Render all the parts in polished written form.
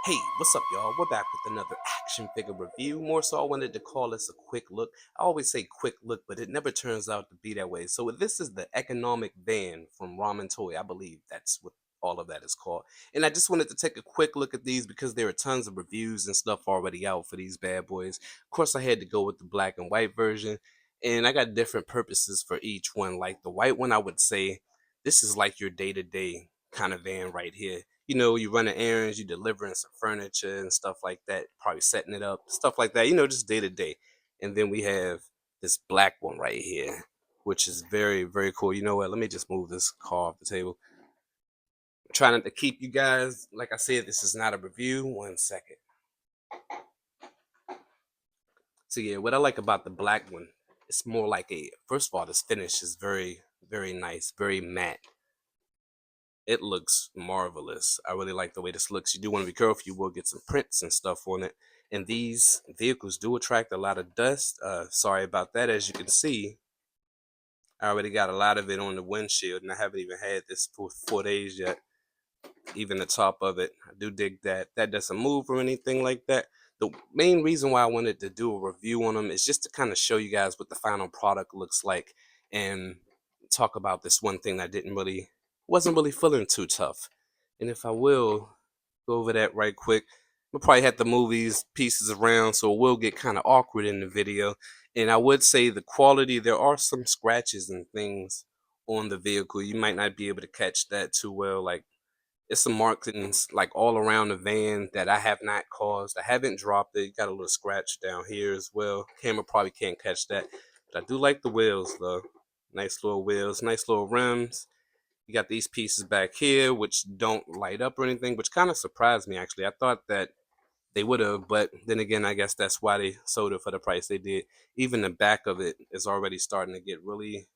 Hey, what's up, y'all? We're back with another action figure review. More so, I wanted to call this a quick look. I always say quick look, but it never turns out to be that way. So, this is the economic van from Ramen Toy. I believe that's what all of that is called. And I just wanted to take a quick look at these because there are tons of reviews and stuff already out for these bad boys. Of course, I had to go with the black and white version, and I got different purposes for each one. Like the white one, I would say this is like your day to day kind of van right here. You running errands, you delivering some furniture and stuff like that, probably setting it up, stuff like that, just day to day. And then we have this black one right here, which is very, very cool. You know what? Let me just move this car off the table. I'm trying not to keep you guys, like I said, this is not a review. 1 second. So, yeah, what I like about the black one, it's more like first of all, this finish is very, very nice, very matte. It looks marvelous. I really like the way this looks. You do want to be careful. You will get some prints and stuff on it. And these vehicles do attract a lot of dust. Sorry about that. As you can see, I already got a lot of it on the windshield, and I haven't even had this for 4 days yet. Even the top of it, I do dig that. That doesn't move or anything like that. The main reason why I wanted to do a review on them is just to kind of show you guys what the final product looks like and talk about this one thing that wasn't really feeling too tough. And if I will go over that right quick, we'll probably have to move these pieces around so it will get kind of awkward in the video. And I would say the quality, there are some scratches and things on the vehicle. You might not be able to catch that too well. Like it's some markings like all around the van that I have not caused. I haven't dropped it. Got a little scratch down here as well. Camera probably can't catch that. But I do like the wheels though. Nice little wheels, nice little rims. You got these pieces back here which don't light up or anything, which kind of surprised me actually. I thought that they would have, but then again, I guess that's why they sold it for the price they did. Even the back of it is already starting to get really,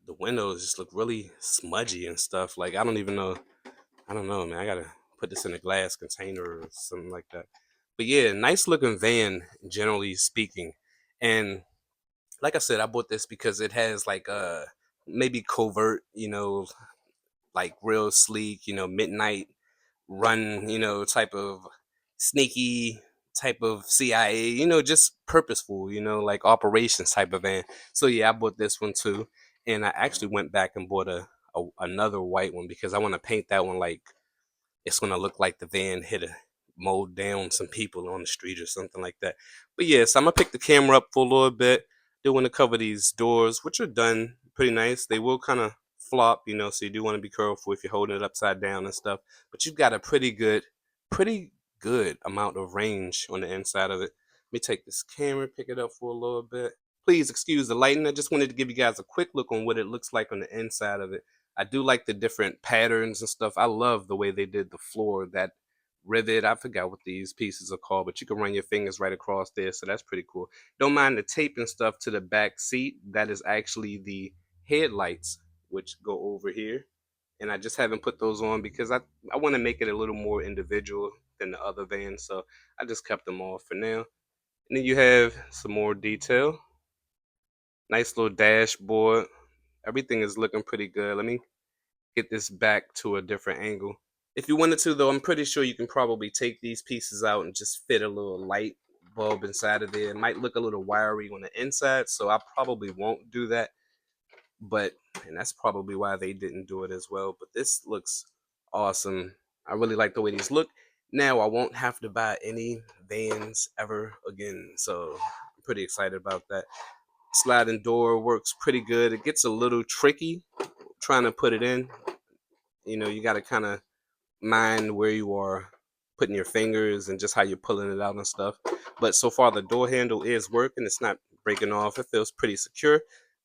the windows just look really smudgy and stuff. Like I don't know, man. I gotta put this in a glass container or something like that. But yeah, nice looking van, generally speaking. And like I said, I bought this because it has like maybe covert, like real sleek, midnight run, type of sneaky type of CIA, just purposeful, like operations type of van. So yeah, I bought this one too. And I actually went back and bought another white one because I want to paint that one like it's gonna look like the van mowed down some people on the street or something like that. But yeah, so I'm gonna pick the camera up for a little bit. Do want to cover these doors, which are done pretty nice. They will kind of flop, so you do want to be careful if you're holding it upside down and stuff. But you've got a pretty good amount of range on the inside of it. Let me take this camera, pick it up for a little bit. Please excuse the lighting. I just wanted to give you guys a quick look on what it looks like on the inside of it. I do like the different patterns and stuff. I love the way they did the floor, that rivet. I forgot what these pieces are called, but you can run your fingers right across there, so that's pretty cool. Don't mind the tape and stuff to the back seat. That is actually the headlights, which go over here. And I just haven't put those on because I want to make it a little more individual than the other vans, so I just kept them off for now. And then you have some more detail. Nice little dashboard. Everything is looking pretty good. Let me get this back to a different angle. If you wanted to, though, I'm pretty sure you can probably take these pieces out and just fit a little light bulb inside of there. It might look a little wiry on the inside, so I probably won't do that. And that's probably why they didn't do it as well. But this looks awesome. I really like the way these look. Now I won't have to buy any vans ever again, so I'm pretty excited about that. Sliding door works pretty good. It gets a little tricky trying to put it in. You got to kind of mind where you are putting your fingers and just how you're pulling it out and stuff. But so far, the door handle is working. It's not breaking off. It feels pretty secure.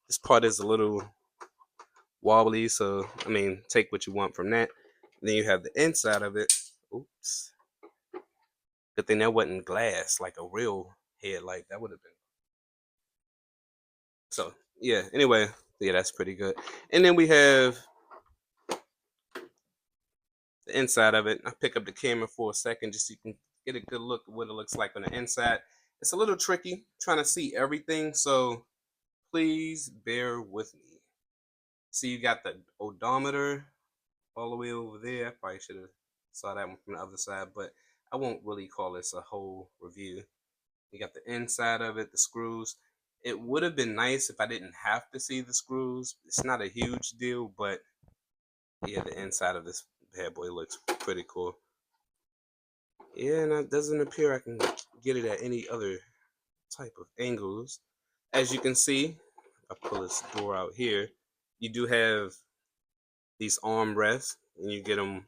This part is a little wobbly, so I mean, take what you want from that. And then you have the inside of it. Oops. Good thing that wasn't glass, like a real headlight. That would have been. So yeah. Anyway, yeah, that's pretty good. And then we have the inside of it. I pick up the camera for a second just so you can get a good look at what it looks like on the inside. It's a little tricky trying to see everything, so please bear with me. See, you got the odometer all the way over there. I probably should have Saw that one from the other side, but I won't really call this a whole review. You got the inside of it, the screws. It would have been nice if I didn't have to see the screws. It's not a huge deal, but yeah, the inside of this bad boy looks pretty cool. Yeah, and it doesn't appear I can get it at any other type of angles. As you can see, I pull this door out here, you do have these armrests, and you get them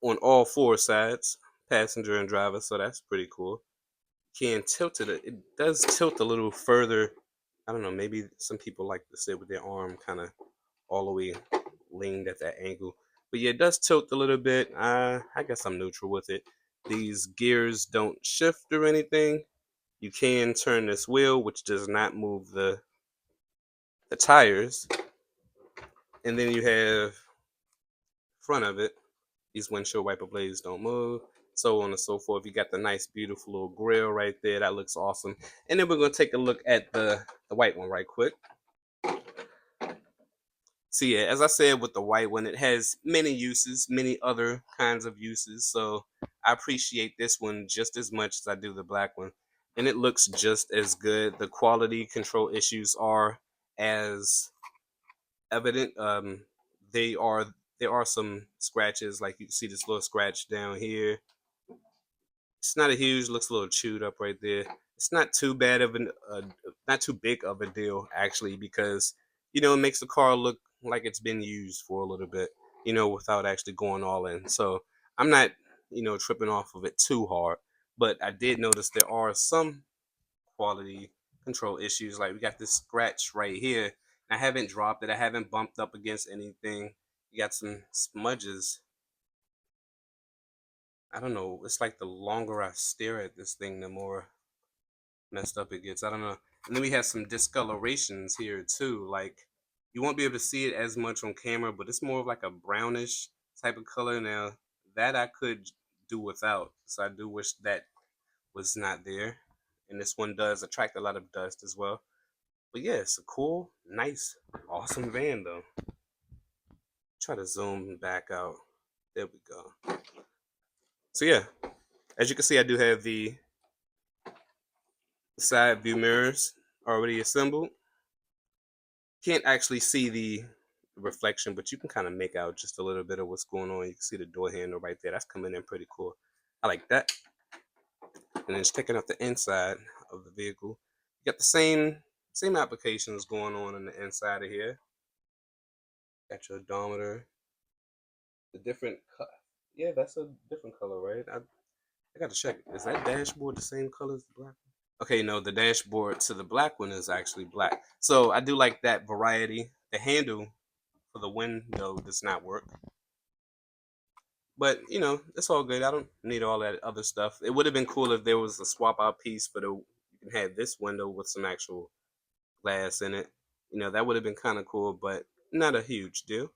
on all four sides, passenger and driver, so that's pretty cool. Can tilt it. It does tilt a little further. I don't know, maybe some people like to sit with their arm kind of all the way leaned at that angle. But yeah, it does tilt a little bit. I guess I'm neutral with it. These gears don't shift or anything. You can turn this wheel, which does not move the tires. And then you have front of it. These windshield wiper blades don't move. So on and so forth. You got the nice, beautiful little grill right there. That looks awesome. And then we're going to take a look at the white one right quick. So yeah, as I said with the white one, it has many uses, many other kinds of uses. So I appreciate this one just as much as I do the black one. And it looks just as good. The quality control issues are as evident. They are there are some scratches, like you can see this little scratch down here. It's not a huge, looks a little chewed up right there. It's not too bad of not too big of a deal actually, because it makes the car look like it's been used for a little bit, without actually going all in. So I'm not, tripping off of it too hard, but I did notice there are some quality control issues. Like we got this scratch right here. I haven't dropped it. I haven't bumped up against anything. You got some smudges. I don't know. It's like the longer I stare at this thing, the more messed up it gets. I don't know. And then we have some discolorations here too. Like you won't be able to see it as much on camera, but it's more of like a brownish type of color. Now that I could do without, so I do wish that was not there. And this one does attract a lot of dust as well. But yeah, it's a cool, nice, awesome van though. Try to zoom back out. There we go. So yeah, as you can see, I do have the side view mirrors already assembled. Can't actually see the reflection, but you can kind of make out just a little bit of what's going on. You can see the door handle right there. That's coming in pretty cool. I like that. And then just checking out the inside of the vehicle. You got the same applications going on the inside of here. Got your odometer. The different yeah, that's a different color, right? I got to check. Is that dashboard the same color as the black one? Okay, no, the dashboard to the black one is actually black. So I do like that variety. The handle for the window does not work. But, it's all good. I don't need all that other stuff. It would have been cool if there was a swap out piece for you can have this window with some actual glass in it. That would have been kind of cool, but not a huge deal.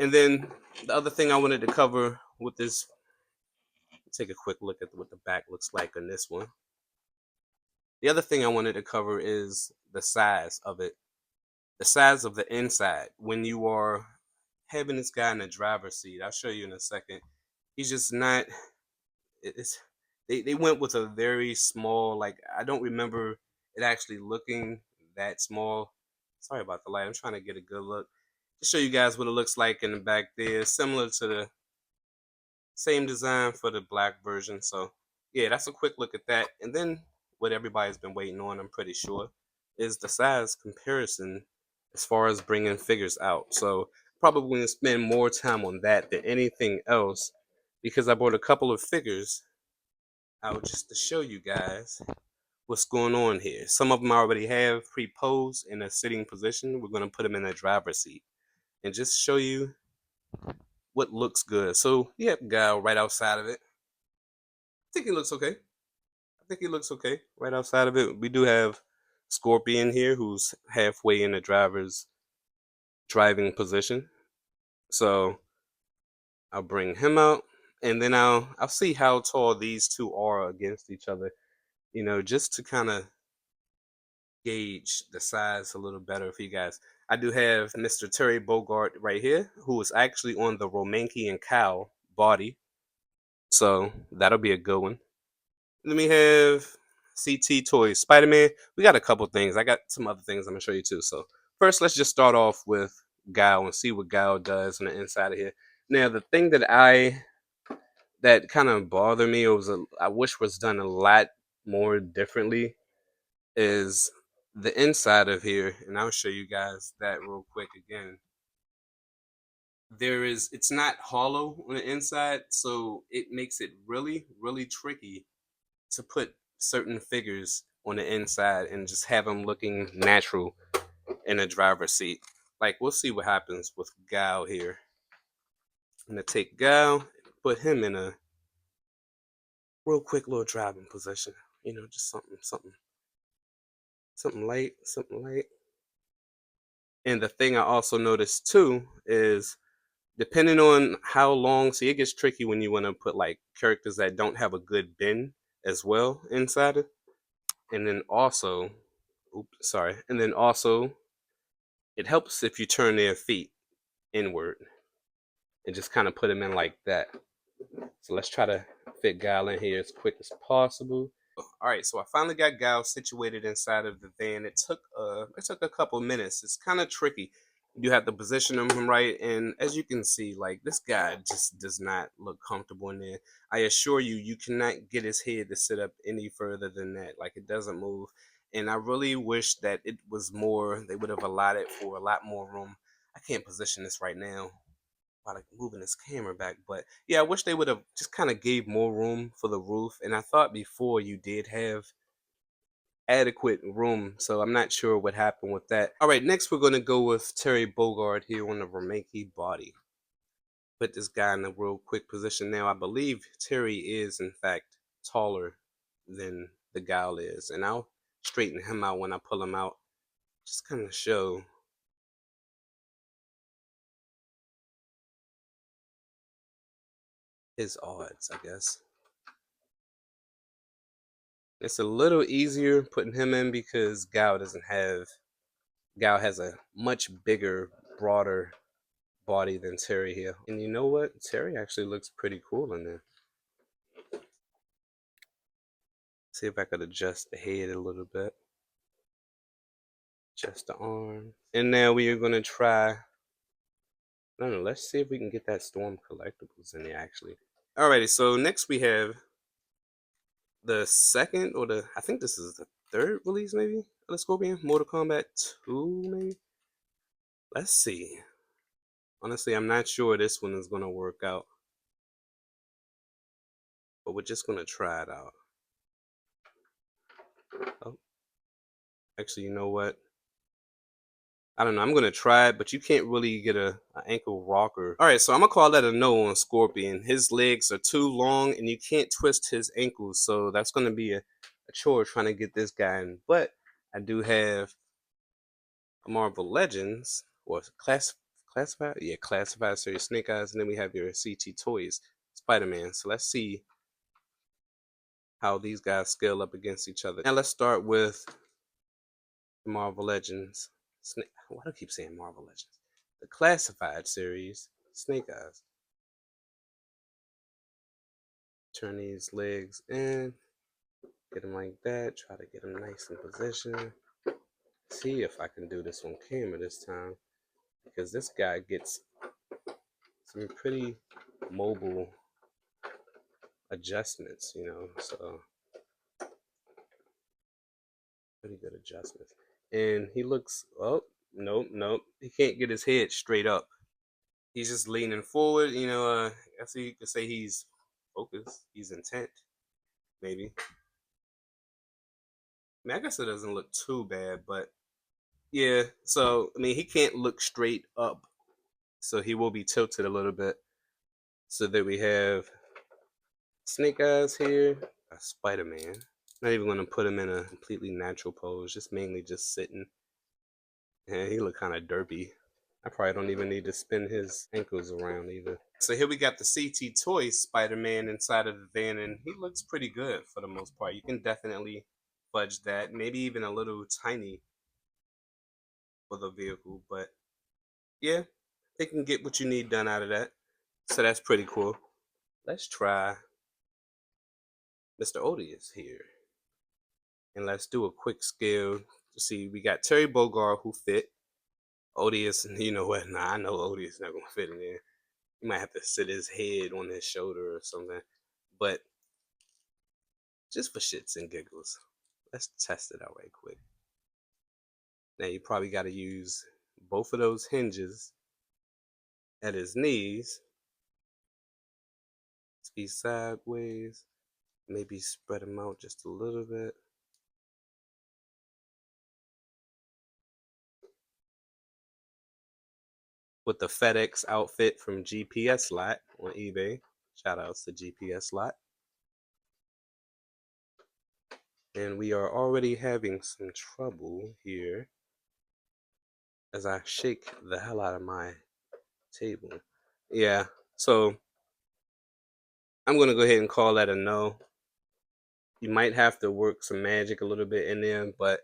And then the other thing I wanted to cover with this, take a quick look at what the back looks like on this one. The other thing I wanted to cover is the size of it. The size of the inside. When you are having this guy in the driver's seat, I'll show you in a second. He's just not. It's they went with a very small. Like I don't remember it actually looking that small. Sorry about the light. I'm trying to get a good look to show you guys what it looks like in the back there. Similar to the same design for the black version. So yeah, that's a quick look at that. And then what everybody's been waiting on, I'm pretty sure, is the size comparison as far as bringing figures out. So probably going to spend more time on that than anything else, because I bought a couple of figures out just to show you guys what's going on here. Some of them I already have pre-posed in a sitting position. We're going to put them in a driver's seat and just show you what looks good. So yeah, guy right outside of it. I think he looks okay. I think he looks okay right outside of it. We do have Scorpion here, who's halfway in the driver's driving position. So I'll bring him out, and then I'll see how tall these two are against each other. Just to kind of gauge the size a little better for you guys. I do have Mr. Terry Bogard right here, who is actually on the Romanky and Cow body. So that'll be a good one. Then we have CT Toys Spider-Man. We got a couple things. I got some other things I'm gonna show you too. So first, let's just start off with Gao and see what Gao does on the inside of here. Now, the thing that kind of bothered me, I wish was done a lot more differently, is the inside of here, and I'll show you guys that real quick again. It's not hollow on the inside, so it makes it really, really tricky to put certain figures on the inside and just have them looking natural in a driver's seat. Like, we'll see what happens with Gao here. I'm gonna take Gao and put him in a real quick little driving position. Just something light, something light. And the thing I also noticed too is depending on how long, see, it gets tricky when you want to put like characters that don't have a good bend as well inside it. And then also, and then also it helps if you turn their feet inward and just kind of put them in like that. So let's try to fit Guile in here as quick as possible. All right, so I finally got Guile situated inside of the van. It took a couple minutes. It's kind of tricky. You have to position him right, and as you can see, like, this guy just does not look comfortable in there. I assure you, you cannot get his head to sit up any further than that. Like, it doesn't move. And I really wish that it was more. They would have allowed it for a lot more room. I can't position this right now by like moving this camera back, but yeah, I wish they would have just kind of gave more room for the roof. And I thought before you did have adequate room, so I'm not sure what happened with that. All right, next we're gonna go with Terry Bogard here on the Ramen body. Put this guy in a real quick position. Now I believe Terry is in fact taller than the Guile is, and I'll straighten him out when I pull him out, just kind of show his odds, I guess. It's a little easier putting him in because Gao has a much bigger, broader body than Terry here. And you know what? Terry actually looks pretty cool in there. See if I could adjust the head a little bit. Adjust the arm. And now we are gonna try. No, no, let's see if we can get that Storm Collectibles in there actually. Alrighty, so next we have the second or I think this is the third release maybe of the Scorpion. Mortal Kombat 2 maybe? Let's see. Honestly, I'm not sure this one is gonna work out. But we're just gonna try it out. Oh, actually, you know what? I don't know. I'm gonna try it, but you can't really get a ankle rocker. All right, so I'm gonna call that a no on Scorpion. His legs are too long, and you can't twist his ankles, so that's gonna be a chore trying to get this guy in. But I do have Marvel Legends or classified, yeah, classified series Snake Eyes, and then we have your CT Toys Spider-Man. So let's see how these guys scale up against each other. Now let's start with Marvel Legends. Why do I keep saying Marvel Legends? The classified series, Snake Eyes. Turn these legs in, get them like that. Try to get them nice in position. See if I can do this on camera this time, because this guy gets some pretty mobile adjustments, so pretty good adjustments. And he looks, oh, nope, he can't get his head straight up. He's just leaning forward. I guess you could say he's focused. He's intent, maybe. I mean, I guess it doesn't look too bad, but yeah. So I mean, he can't look straight up, so he will be tilted a little bit. So that we have Snake Eyes here, a Spider-Man. Not even gonna put him in a completely natural pose, just mainly just sitting. And he look kind of derpy. I probably don't even need to spin his ankles around either. So here we got the CT Toy Spider-Man inside of the van, and he looks pretty good for the most part. You can definitely fudge that, maybe even a little tiny for the vehicle, but yeah, they can get what you need done out of that. So that's pretty cool. let's try Mr. Odious here. And let's do a quick scale to see. We got Terry Bogard who fit. Odious, you know what? Nah, I know Odious not gonna fit in there. You might have to sit his head on his shoulder or something. But just for shits and giggles, let's test it out right quick. Now you probably got to use both of those hinges at his knees. Let's be sideways. Maybe spread them out just a little bit. With the FedEx outfit from GPS Lot on eBay. Shout outs to GPS Lot. And we are already having some trouble here as I shake the hell out of my table. Yeah, so I'm going to go ahead and call that a no. You might have to work some magic a little bit in there, but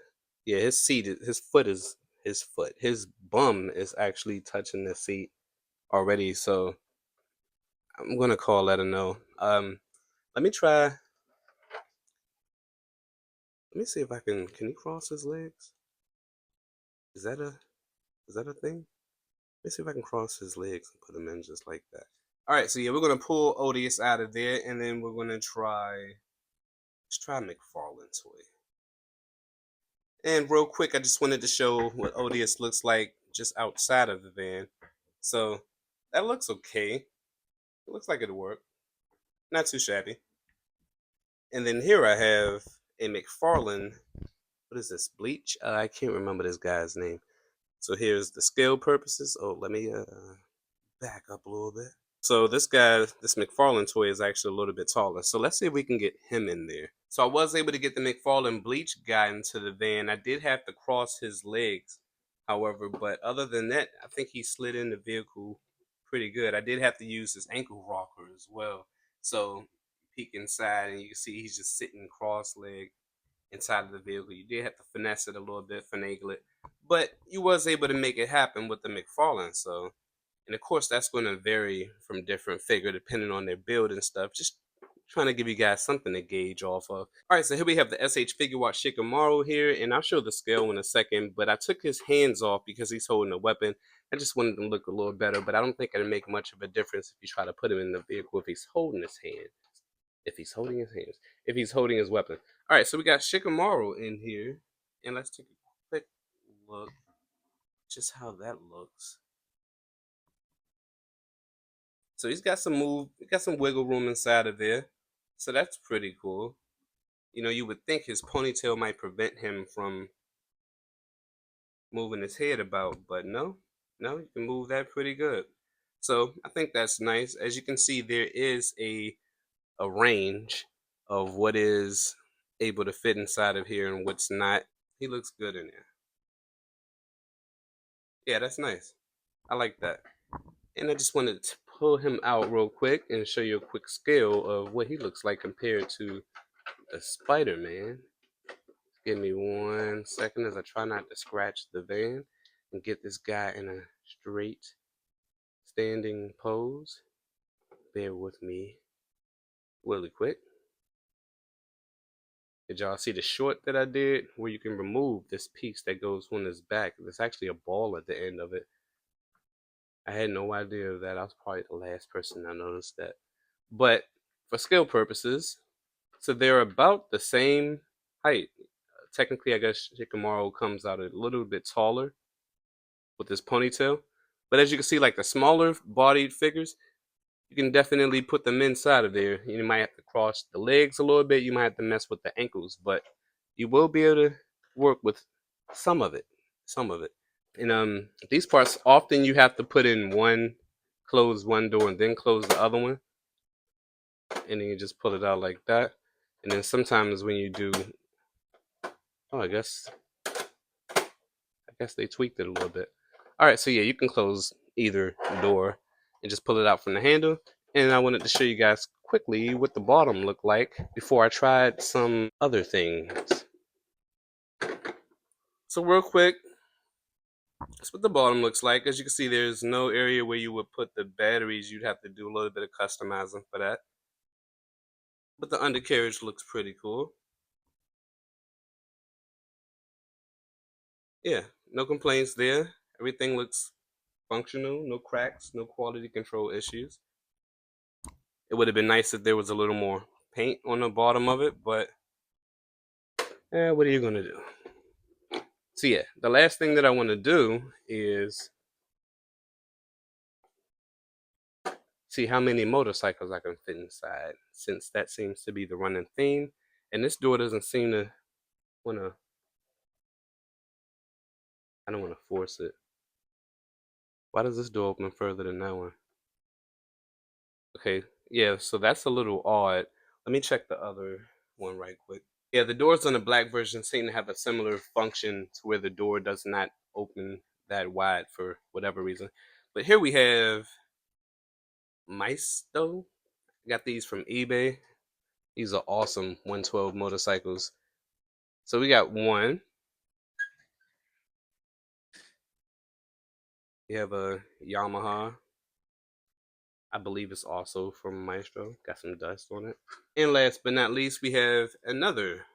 yeah, his seat, his foot is his foot. His bum is actually touching the seat already, so I'm going to call that a no. Let me try. Let me see if I can he cross his legs? Is that a thing? Let me see if I can cross his legs and put him in just like that. All right, so yeah, we're gonna pull Odious out of there, and then we're gonna let's try McFarlane Toy. And real quick, I just wanted to show what Odious looks like just outside of the van. So that looks okay. It looks like it'll work. Not too shabby. And then here I have a McFarlane. What is this? Bleach? I can't remember this guy's name. So here's the scale purposes. Oh, let me back up a little bit. So this guy, this McFarlane Toy is actually a little bit taller. So let's see if we can get him in there. So I was able to get the McFarlane Bleach guy into the van. I did have to cross his legs, however, but other than that, I think he slid in the vehicle pretty good. I did have to use his ankle rocker as well. So peek inside and you can see he's just sitting cross-legged inside of the vehicle. You did have to finesse it a little bit, finagle it, but you was able to make it happen with the McFarlane. So, and of course, that's going to vary from different figure depending on their build and stuff. Just trying to give you guys something to gauge off of. All right, so here we have the SH Figuarts Shikamaru here, and I'll show the scale in a second, but I took his hands off because he's holding a weapon. I just wanted him to look a little better, but I don't think it'll make much of a difference if you try to put him in the vehicle if he's holding his hand. If he's holding his hands. If he's holding his weapon. All right, so we got Shikamaru in here, and let's take a quick look just how that looks. So he's got some wiggle room inside of there. So that's pretty cool. You know, you would think his ponytail might prevent him from moving his head about, but no, you can move that pretty good. So I think that's nice. As you can see, there is a range of what is able to fit inside of here and what's not. He looks good in there. Yeah, that's nice. I like that. And I just wanted to pull him out real quick and show you a quick scale of what he looks like compared to a Spider-Man. Give me 1 second as I try not to scratch the van and get this guy in a straight standing pose. Bear with me really quick. Did y'all see the short that I did where you can remove this piece that goes on his back? There's actually a ball at the end of it. I had no idea of that. I was probably the last person I noticed that. But for scale purposes, so they're about the same height. Technically, I guess Shikamaru comes out a little bit taller with his ponytail. But as you can see, like the smaller bodied figures, you can definitely put them inside of there. You might have to cross the legs a little bit. You might have to mess with the ankles, but you will be able to work with some of it. Some of it. And these parts often you have to put in close one door and then close the other one, and then you just pull it out like that. And then sometimes when you do, oh, I guess they tweaked it a little bit. All right, so yeah, you can close either door and just pull it out from the handle. And I wanted to show you guys quickly what the bottom looked like before I tried some other things. So real quick, that's what the bottom looks like. As you can see, there's no area where you would put the batteries. You'd have to do a little bit of customizing for that. but the undercarriage looks pretty cool. Yeah, no complaints there. Everything looks functional, no cracks, no quality control issues. It would have been nice if there was a little more paint on the bottom of it, but what are you gonna do? So yeah, the last thing that I want to do is see how many motorcycles I can fit inside, since that seems to be the running theme. And this door doesn't seem to wanna. I don't want to force it. Why does this door open further than that one? Okay, yeah, so that's a little odd. Let me check the other one right quick. Yeah, the doors on the black version seem to have a similar function to where the door does not open that wide for whatever reason. But here we have Maisto. Got these from eBay. These are awesome 112 motorcycles. So we got one. We have a Yamaha. I believe it's also from Maestro. Got some dust on it. And last but not least, we have another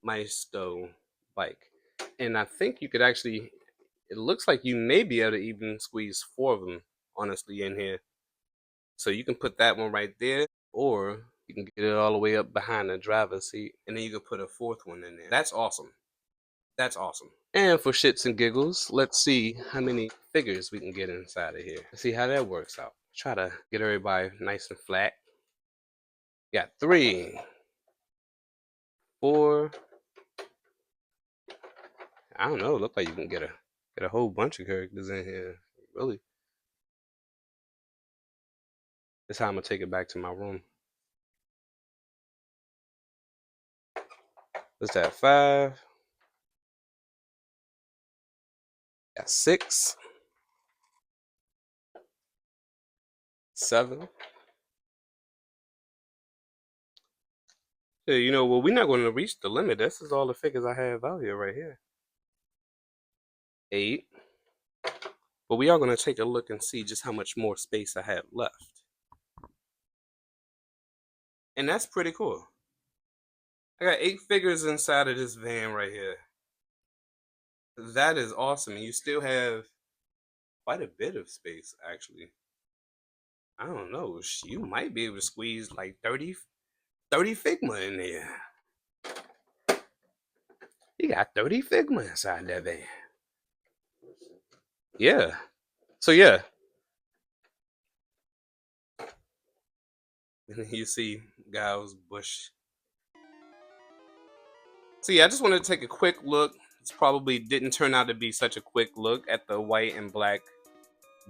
Maestro bike. And I think you could actually, it looks like you may be able to even squeeze 4 of them, honestly, in here. So you can put that one right there, or you can get it all the way up behind the driver's seat, and then you can put a 4th one in there. That's awesome. That's awesome. And for shits and giggles, let's see how many figures we can get inside of here. Let's see how that works out. Try to get everybody nice and flat. Got 3, 4. I don't know. Look like you can get a whole bunch of characters in here. Really. This how I'm gonna take it back to my room. What's that? 5. Got 6. 7. Yeah, you know, well, we're not going to reach the limit. This is all the figures I have out here right here. 8. But we are going to take a look and see just how much more space I have left. And that's pretty cool. I got 8 figures inside of this van right here. That is awesome. And you still have quite a bit of space, actually. I don't know. You might be able to squeeze like 30 Figma in there. You got 30 Figma inside that van. Yeah. So yeah. You see Giles Bush. So yeah, I just wanted to take a quick look. This probably didn't turn out to be such a quick look at the white and black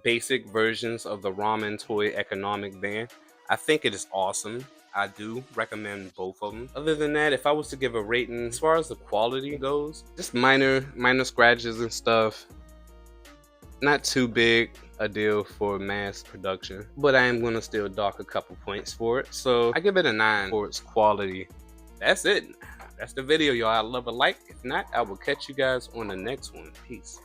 basic versions of the Ramen Toy Economic van. I think it is awesome. I do recommend both of them. Other than that, if I was to give a rating, as far as the quality goes, just minor scratches and stuff. Not too big a deal for mass production, but I am going to still dock a couple points for it. So I give it a 9 for its quality. That's it. That's the video, y'all. I love a like. If not, I will catch you guys on the next one. Peace.